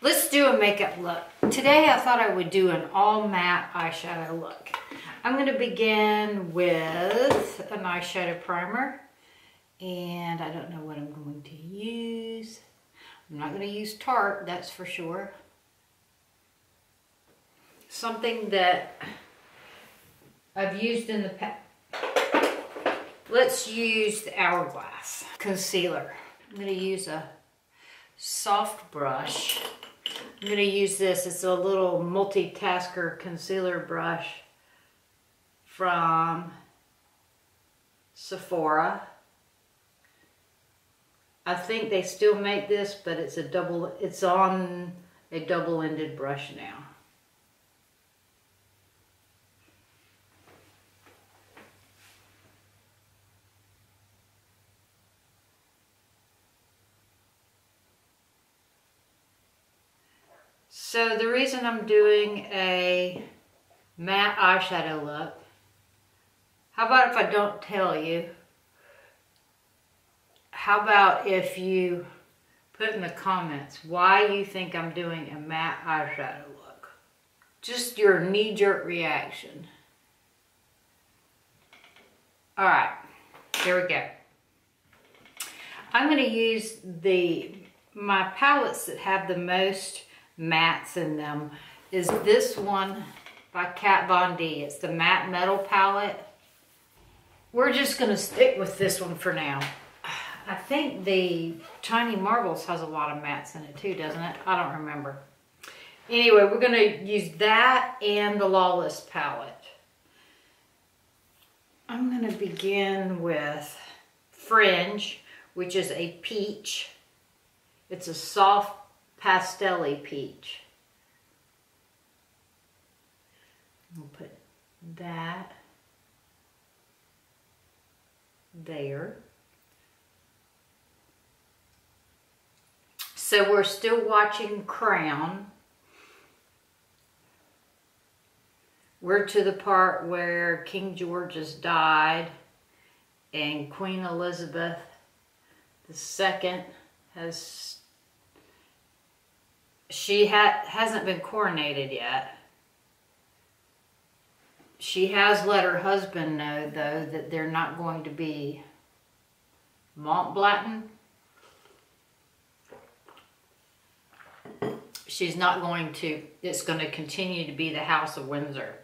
Let's do a makeup look. Today I thought I would do an all matte eyeshadow look. I'm going to begin with an eyeshadow primer, and I don't know what I'm going to use. I'm not going to use Tarte, that's for sure. Something that I've used in the past. Let's use the Hourglass concealer. I'm going to use a soft brush. I'm going to use this. It's a little multitasker concealer brush from Sephora. I think they still make this, but it's on a double-ended brush now. So the reason I'm doing a matte eyeshadow look, how about if I don't tell you? How about if you put in the comments why you think I'm doing a matte eyeshadow look? Just your knee-jerk reaction. All right, here we go. I'm going to use my palettes that have the most mattes in them is this one by Kat Von D. It's the Matte Metal palette. We're just going to stick with this one for now. I think the Tiny Marbles has a lot of mattes in it too, doesn't it? I don't remember. Anyway, we're going to use that and the Lawless palette. I'm going to begin with Fringe, which is a peach. It's a soft pastel-y peach. We'll put that there. So we're still watching Crown. We're to the part where King George has died and Queen Elizabeth II hasn't been coronated yet. She has let her husband know, though, that they're not going to be Mountbatten. She's not going to, it's going to continue to be the House of Windsor.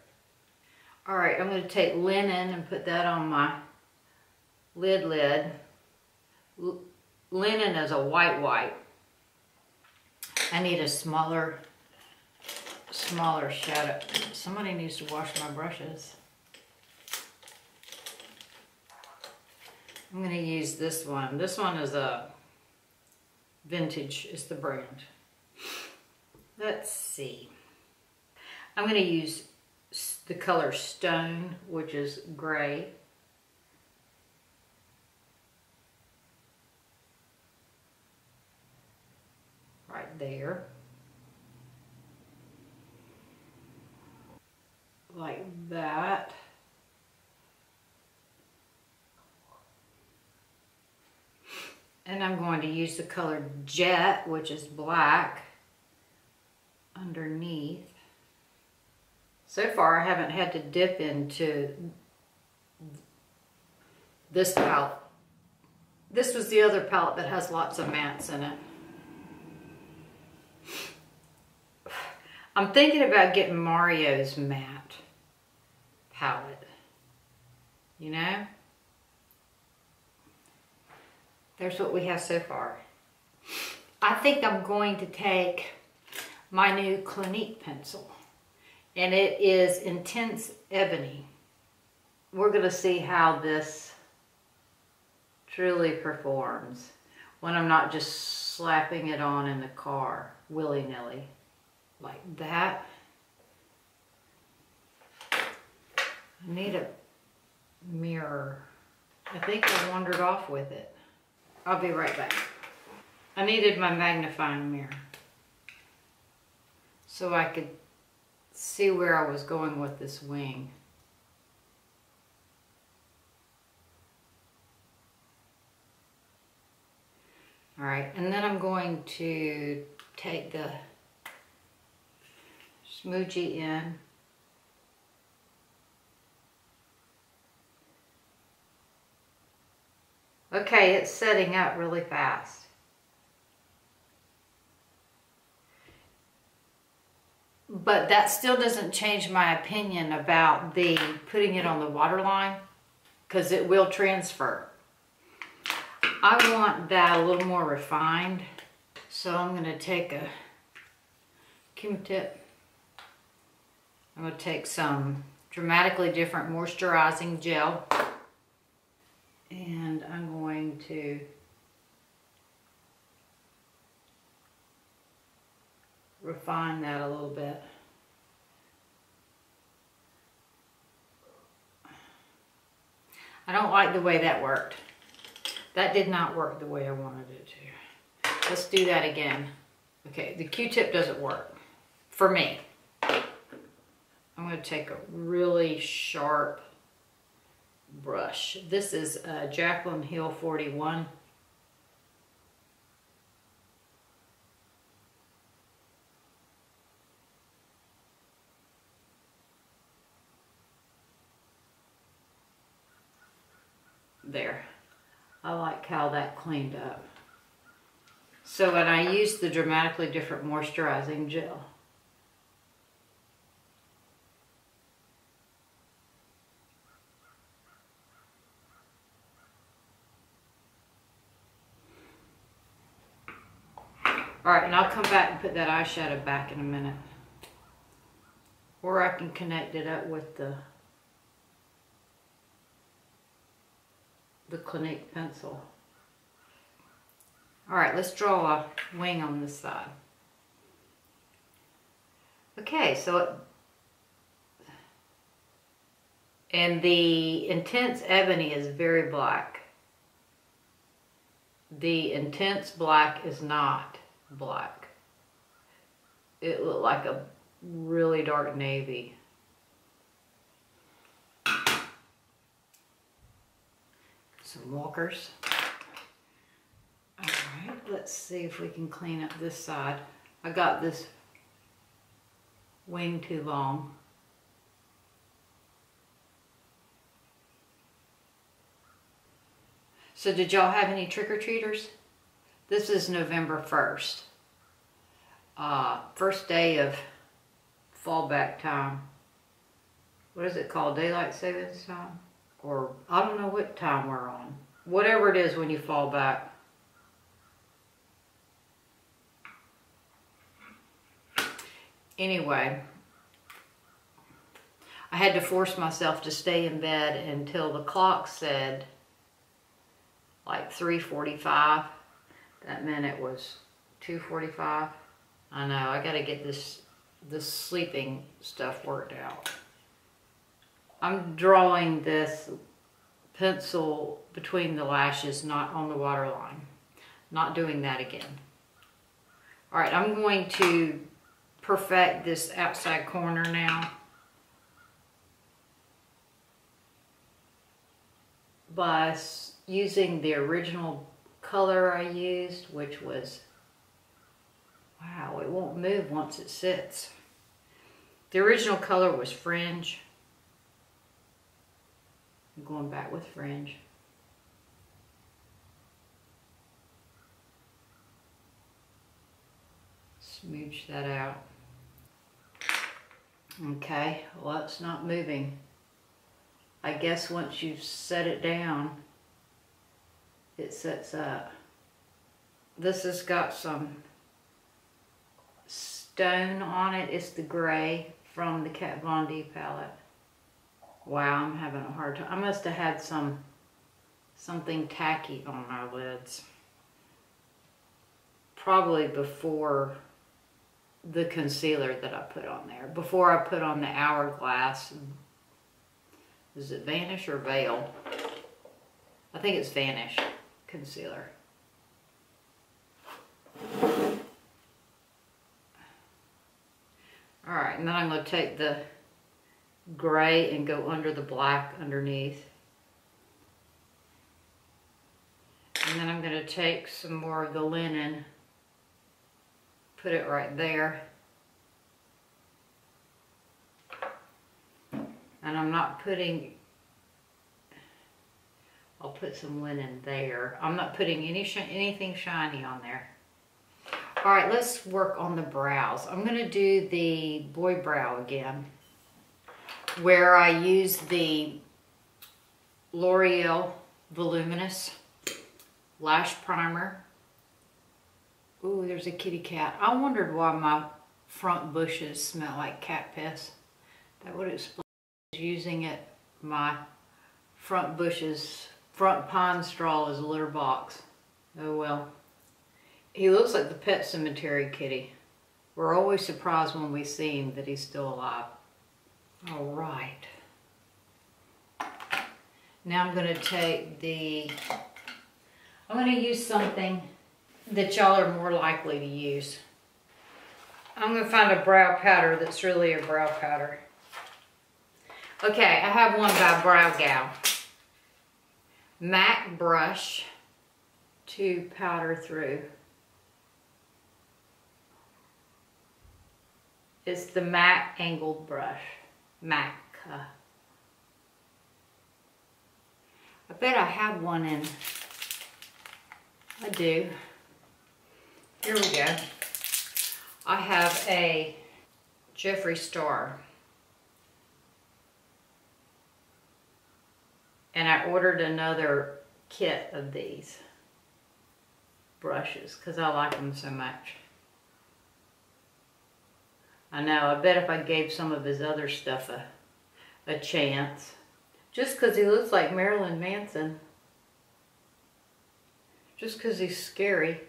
All right, I'm going to take linen and put that on my lid. Linen is a white. I need a smaller shadow. Somebody needs to wash my brushes. I'm going to use this one. This one is a Vintage, is the brand. Let's see. I'm going to use the color Stone, which is gray. Right there. Like that. And I'm going to use the color Jet, which is black, underneath. So far I haven't had to dip into this palette. This was the other palette that has lots of mattes in it. I'm thinking about getting Mario's matte palette, you know? There's what we have so far. I think I'm going to take my new Clinique pencil, and it is Intense Ebony. We're going to see how this truly performs when I'm not just slapping it on in the car willy-nilly like that. I need a mirror. I think I wandered off with it. I'll be right back. I needed my magnifying mirror so I could see where I was going with this wing. All right, and then I'm going to take the Smoochie in. Okay, it's setting up really fast. But that still doesn't change my opinion about the putting it on the water line, because it will transfer. I want that a little more refined, so I'm going to take a Q-tip. I'm going to take some Dramatically Different moisturizing gel, and I'm going to refine that a little bit. I don't like the way that worked. That did not work the way I wanted it to. Let's do that again. Okay, the Q-tip doesn't work for me. I'm going to take a really sharp brush. This is Jaclyn Hill 41. There. I like how that cleaned up. So when I use the Dramatically Different moisturizing gel, all right, and I'll come back and put that eyeshadow back in a minute. Or I can connect it up with the Clinique pencil. All right, let's draw a wing on this side. Okay, and the Intense Ebony is very black. The Intense Black is not black. It looked like a really dark navy. Some walkers. All right, let's see if we can clean up this side. I got this wing too long. So did y'all have any trick-or-treaters? This is November 1st. First day of fallback time. What is it called? Daylight savings time? Or I don't know what time we're on. Whatever it is when you fall back. Anyway, I had to force myself to stay in bed until the clock said like 3:45. That meant it was 2:45. I know, I gotta get this sleeping stuff worked out. I'm drawing this pencil between the lashes, not on the waterline. Not doing that again. All right, I'm going to perfect this outside corner now by using the original color I used, which was, wow, it won't move once it sits. The original color was Fringe. I'm going back with Fringe. Smooch that out. Okay, well, it's not moving. I guess once you set it down, it sets up. This has got some stone on it. It's the gray from the Kat Von D palette. Wow, I'm having a hard time. I must have had something tacky on my lids. Probably before the concealer that I put on there. Before I put on the Hourglass. Is it Vanish or Veil? I think it's Vanish concealer. Alright, and then I'm going to take the gray and go under the black underneath. And then I'm going to take some more of the linen, put it right there. And I'm not putting, I'll put some linen there. I'm not putting anything shiny on there. All right, let's work on the brows. I'm gonna do the boy brow again, where I use the L'Oreal Voluminous Lash Primer. Ooh, there's a kitty cat. I wondered why my front bushes smell like cat piss. That would explain using it, my front bushes, front pine straw as a litter box. Oh well. He looks like the Pet Cemetery kitty. We're always surprised when we see him that he's still alive. All right. Now I'm going to take I'm going to use something that y'all are more likely to use. I'm going to find a brow powder that's really a brow powder. Okay, I have one by Brow Gal. MAC brush to powder through. It's the MAC angled brush. MAC. I bet I have one in. I do. Here we go. I have a Jeffree Star. And I ordered another kit of these brushes because I like them so much. I know, I bet if I gave some of his other stuff a chance. Just because he looks like Marilyn Manson. Just because he's scary.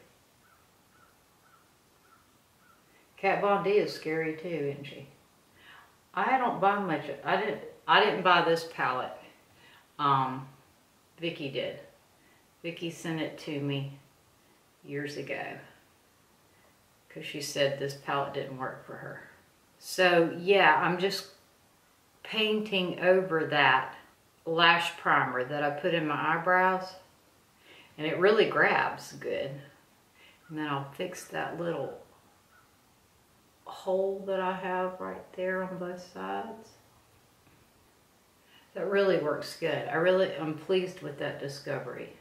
Kat Von D is scary too, isn't she? I don't buy much. I didn't buy this palette. Vicki did. Vicki sent it to me years ago because she said this palette didn't work for her. So yeah, I'm just painting over that lash primer that I put in my eyebrows, and it really grabs good. And then I'll fix that little hole that I have right there on both sides. That really works good. I'm pleased with that discovery.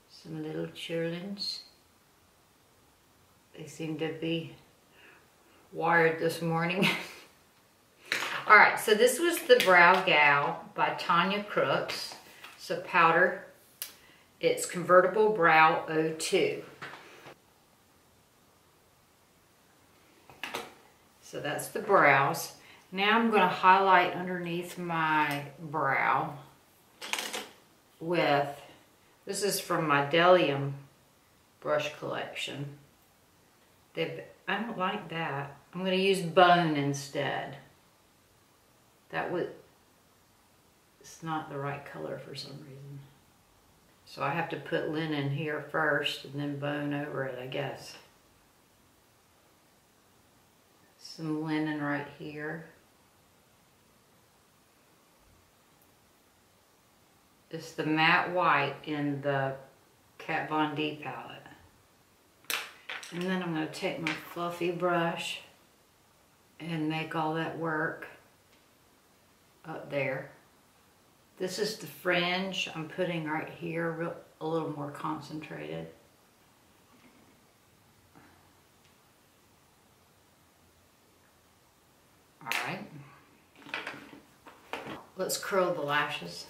Some little churlins. They seem to be wired this morning. All right, so this was the Brow Gal by Tanya Crooks. It's a powder. It's Convertible Brow 02. So that's the brows. Now I'm going to highlight underneath my brow with, this is from my Delium brush collection. I don't like that. I'm going to use Bone instead. It's not the right color for some reason. So I have to put linen here first and then Bone over it, I guess. Some linen right here. It's the matte white in the Kat Von D palette. And then I'm going to take my fluffy brush and make all that work up there. This is the fringe I'm putting right here, a little more concentrated. All right. Let's curl the lashes.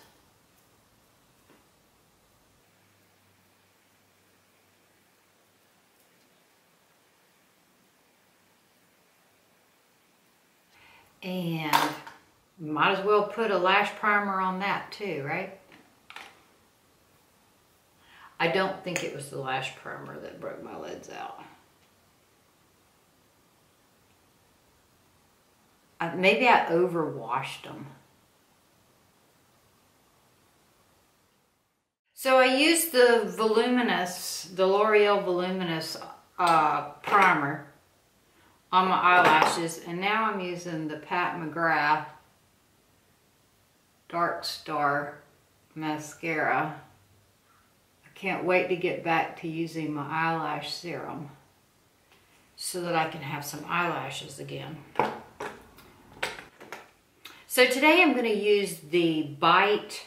And might as well put a lash primer on that too, right? I don't think it was the lash primer that broke my lids out. Maybe I overwashed them. So I used the L'Oreal Voluminous primer on my eyelashes, and now I'm using the Pat McGrath Dark Star mascara. I can't wait to get back to using my eyelash serum so that I can have some eyelashes again. So today I'm going to use the Bite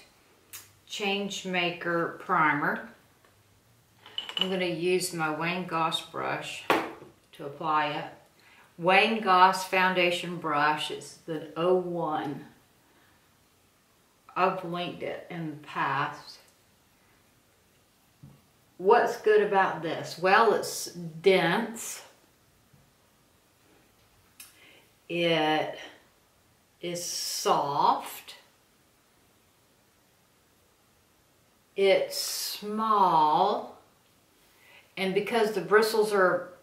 Changemaker Primer. I'm going to use my Wayne Goss brush to apply it. Wayne Goss foundation brush. It's the 01. I've linked it in the past. What's good about this? Well, it's dense. It is soft. It's small. And because the bristles are,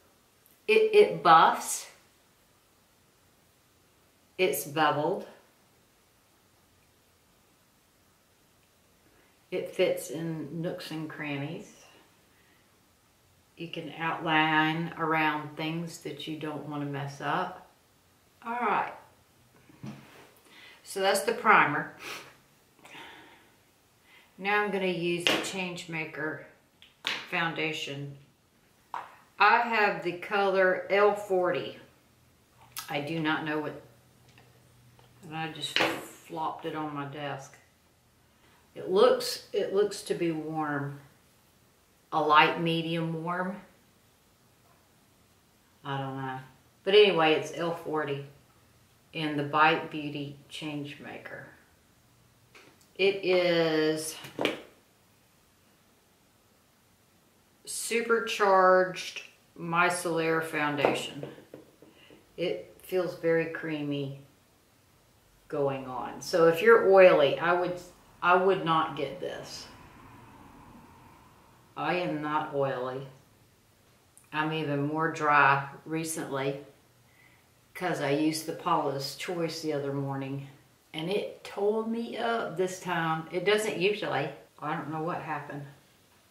it buffs. It's beveled. It fits in nooks and crannies. You can outline around things that you don't want to mess up. All right. So that's the primer. Now I'm going to use the Changemaker foundation. I have the color L40. I do not know what, and I just flopped it on my desk. It looks to be warm. A light medium warm. I don't know. But anyway, it's L40 in the Bite Beauty Changemaker. It is supercharged micellar foundation. It feels very creamy going on. So if you're oily, I would not get this. I am not oily. I'm even more dry recently because I used the Paula's Choice the other morning and it tore me up this time. It doesn't usually. I don't know what happened.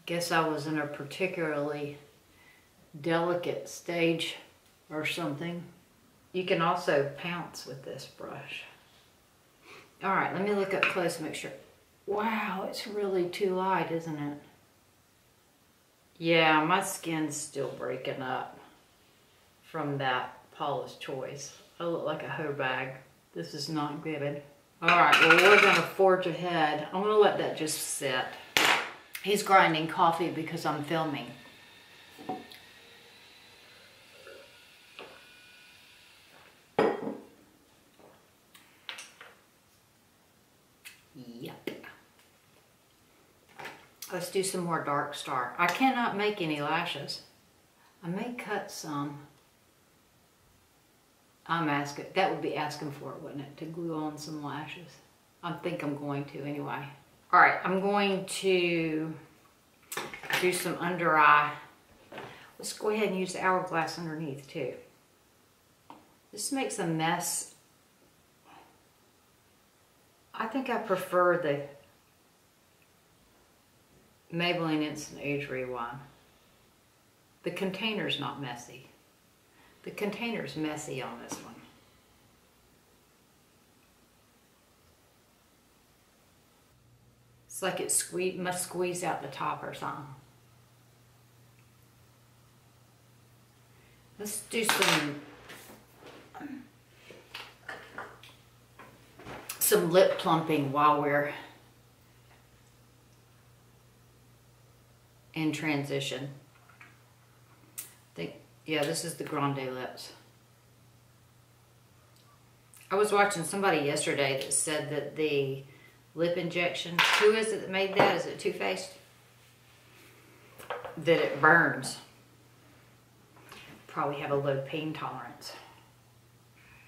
Guess I was in a particularly delicate stage or something. You can also pounce with this brush. All right, let me look up close and make sure. Wow, it's really too light, isn't it? Yeah, my skin's still breaking up from that Paula's Choice. I look like a hoe bag. This is not good. All right, well, we're gonna forge ahead. I'm gonna let that just sit. He's grinding coffee because I'm filming. Yep. Let's do some more Dark Star. I cannot make any lashes. I may cut some. I'm asking, that would be asking for it, wouldn't it? To glue on some lashes. I think I'm going to anyway. All right, I'm going to do some under eye. Let's go ahead and use the Hourglass underneath too. This makes a mess. I think I prefer the Maybelline Instant Age Rewind. The container's not messy. The container's messy on this one. It's like it must squeeze out the top or something. Let's do some lip plumping while we're in transition. Yeah, this is the Grande Lips. I was watching somebody yesterday that said that the lip injection, who is it that made that? Is it Too Faced? That it burns. Probably have a low pain tolerance.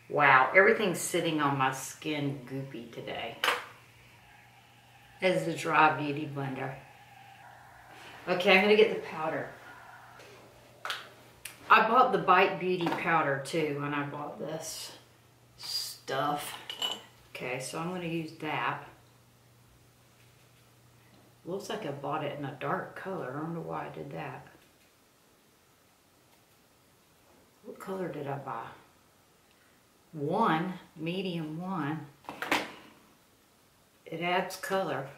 Wow, everything's sitting on my skin goopy today. This is a dry beauty blender. Okay, I'm gonna get the powder. I bought the Bite Beauty powder too when I bought this stuff. Okay, so I'm gonna use that. Looks like I bought it in a dark color. I don't know why I did that. What color did I buy? One, medium one. It adds color.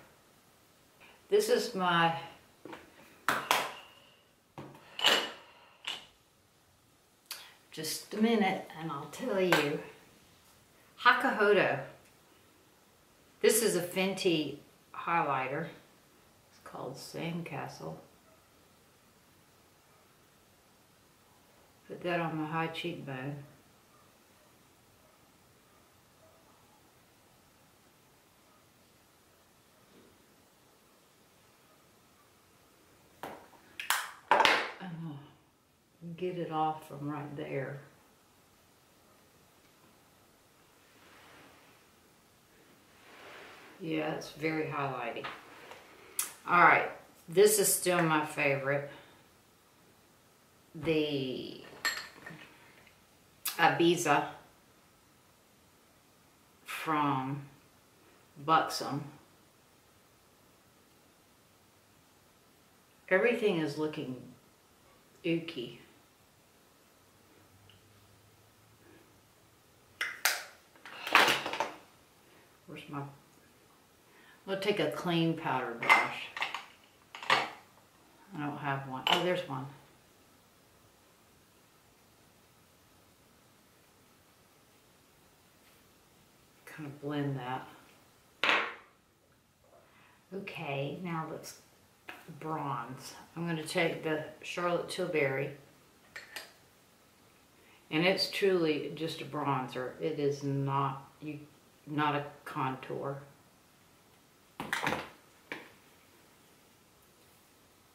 This is my just a minute and I'll tell you. Hakuhodo. This is a Fenty highlighter. It's called Sandcastle. Put that on my high cheekbone. Get it off from right there. Yeah, it's very highlighty. All right, this is still my favorite. The Ibiza from Buxom. Everything is looking ooky. Where's my... I'll take a clean powder brush. I don't have one. Oh, there's one. Kind of blend that. Okay, now let's bronze. I'm going to take the Charlotte Tilbury. And it's truly just a bronzer. It is not a contour.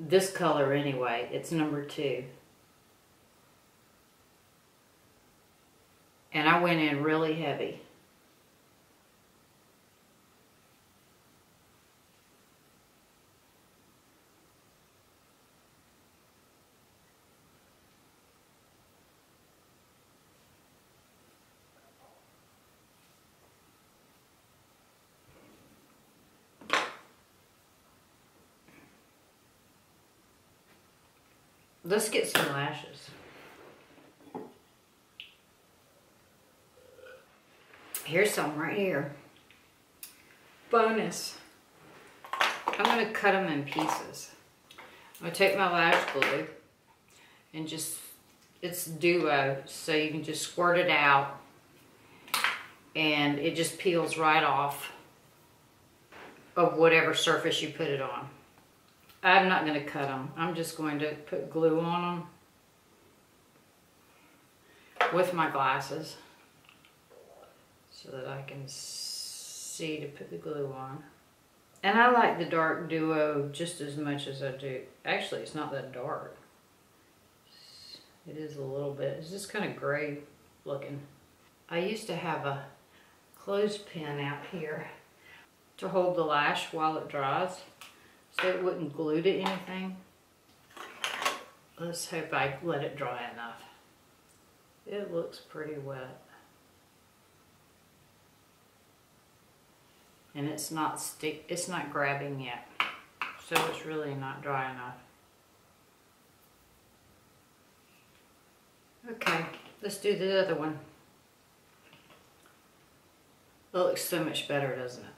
This color anyway, it's number 2. And I went in really heavy. Let's get some lashes. Here's some right here. Bonus. I'm going to cut them in pieces. I'm going to take my lash glue and just, it's duo, so you can just squirt it out and it just peels right off of whatever surface you put it on. I'm not going to cut them. I'm just going to put glue on them with my glasses so that I can see to put the glue on. And I like the dark duo just as much as I do. Actually, it's not that dark. It is a little bit. It's just kind of gray looking. I used to have a clothespin out here to hold the lash while it dries, so it wouldn't glue to anything. Let's hope I let it dry enough. It looks pretty wet. And it's not grabbing yet. So it's really not dry enough. Okay, let's do the other one. It looks so much better, doesn't it?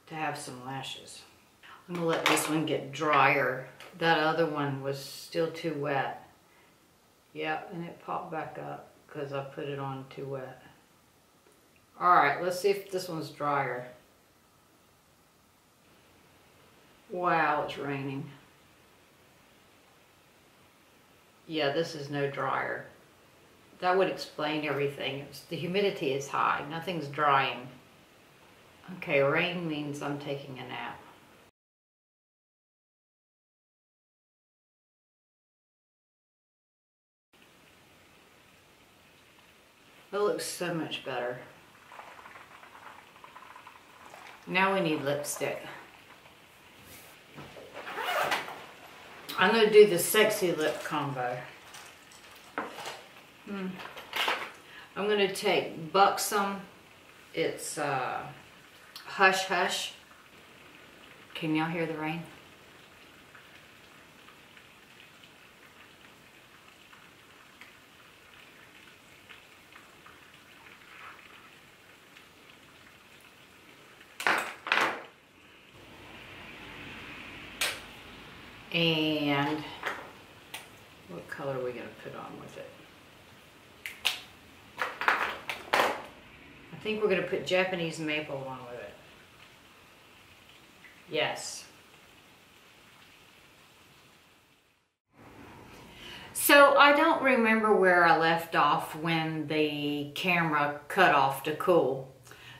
To have some lashes. I'm gonna let this one get drier. That other one was still too wet. Yeah, and it popped back up because I put it on too wet. All right, let's see if this one's drier. Wow, it's raining. Yeah, this is no drier. That would explain everything. The humidity is high, nothing's drying. Okay, rain means I'm taking a nap. It looks so much better. Now we need lipstick. I'm going to do the Sexy Lip combo. I'm going to take Buxom. It's Hush Hush. Can y'all hear the rain? And what color are we going to put on with it? I I think we're going to put Japanese maple along with it. Yes. So I don't remember where I left off when the camera cut off to cool.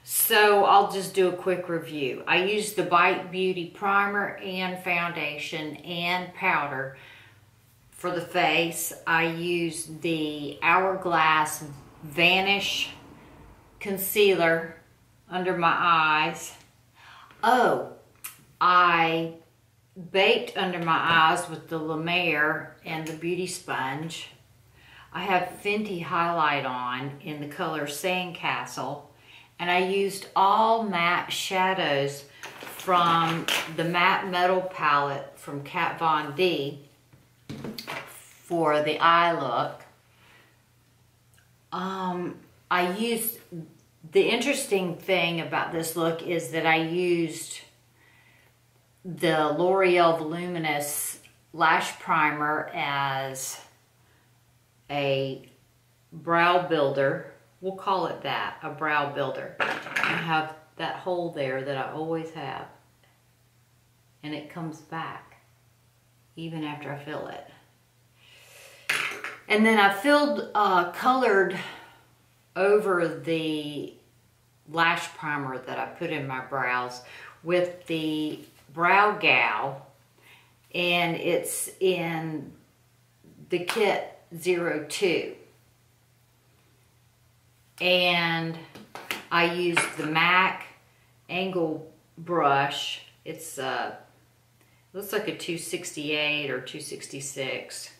So I'll just do a quick review. I used the Bite Beauty primer and foundation and powder for the face. I used the Hourglass Vanish concealer under my eyes. Oh, I baked under my eyes with the La Mer and the Beauty Sponge. I have Fenty highlight on in the color Sandcastle, and I used all matte shadows from the Matte Metal palette from Kat Von D for the eye look. I used, the interesting thing about this look is that I used the L'Oreal Voluminous Lash Primer as a brow builder. We'll call it that, a brow builder. I have that hole there that I always have, and it comes back even after I fill it. And then I colored over the lash primer that I put in my brows with the Brow Gal, and it's in the kit 02. And I used the MAC angle brush. It's looks like a 268 or 266.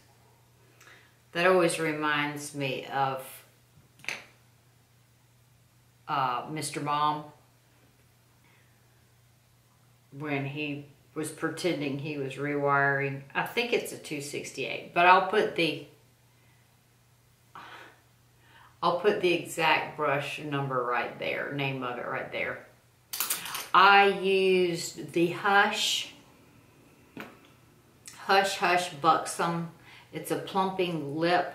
That always reminds me of Mr. Mom, when he was pretending he was rewiring. I think it's a 268, but I'll put the exact brush number right there, name of it right there. I used the Hush Buxom. It's a plumping lip.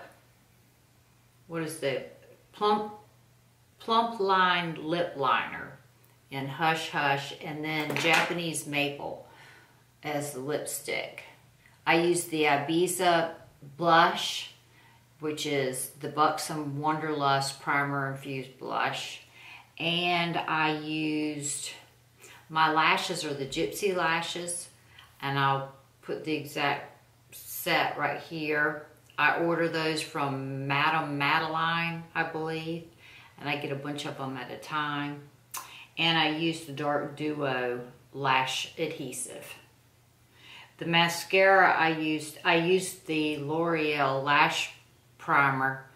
What is the plump lined lip liner in Hush Hush, and then Japanese Maple as the lipstick. I used the Ibiza blush, which is the Buxom Wanderlust Primer Infused Blush. And I used, my lashes are the Gypsy lashes, and I'll put the exact set right here. I order those from Madame Madeline, I believe, and I get a bunch of them at a time. And I used the Dark Duo lash adhesive. The mascara I used the L'Oreal Lash Primer,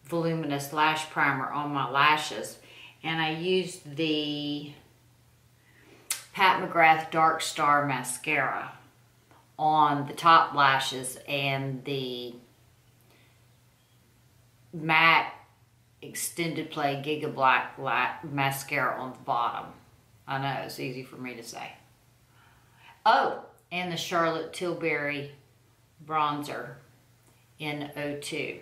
Voluminous Lash Primer on my lashes, and I used the Pat McGrath Dark Star Mascara on the top lashes and the MAC Extended Play Giga Black Mascara on the bottom. I know, it's easy for me to say. Oh, and the Charlotte Tilbury bronzer in 02.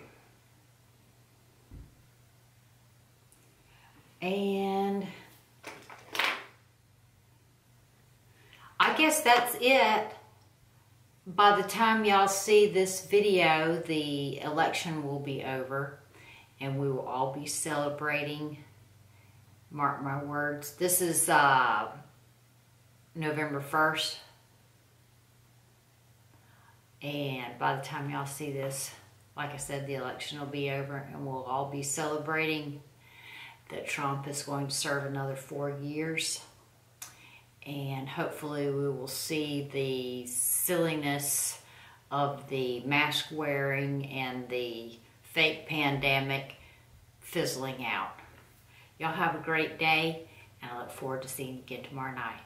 And I guess that's it. By the time y'all see this video, the election will be over and we will all be celebrating. Mark my words. This is November 1st. And by the time y'all see this, like I said, the election will be over and we'll all be celebrating that Trump is going to serve another 4 years. And hopefully we will see the silliness of the mask wearing and the fake pandemic fizzling out. Y'all have a great day, and I look forward to seeing you again tomorrow night.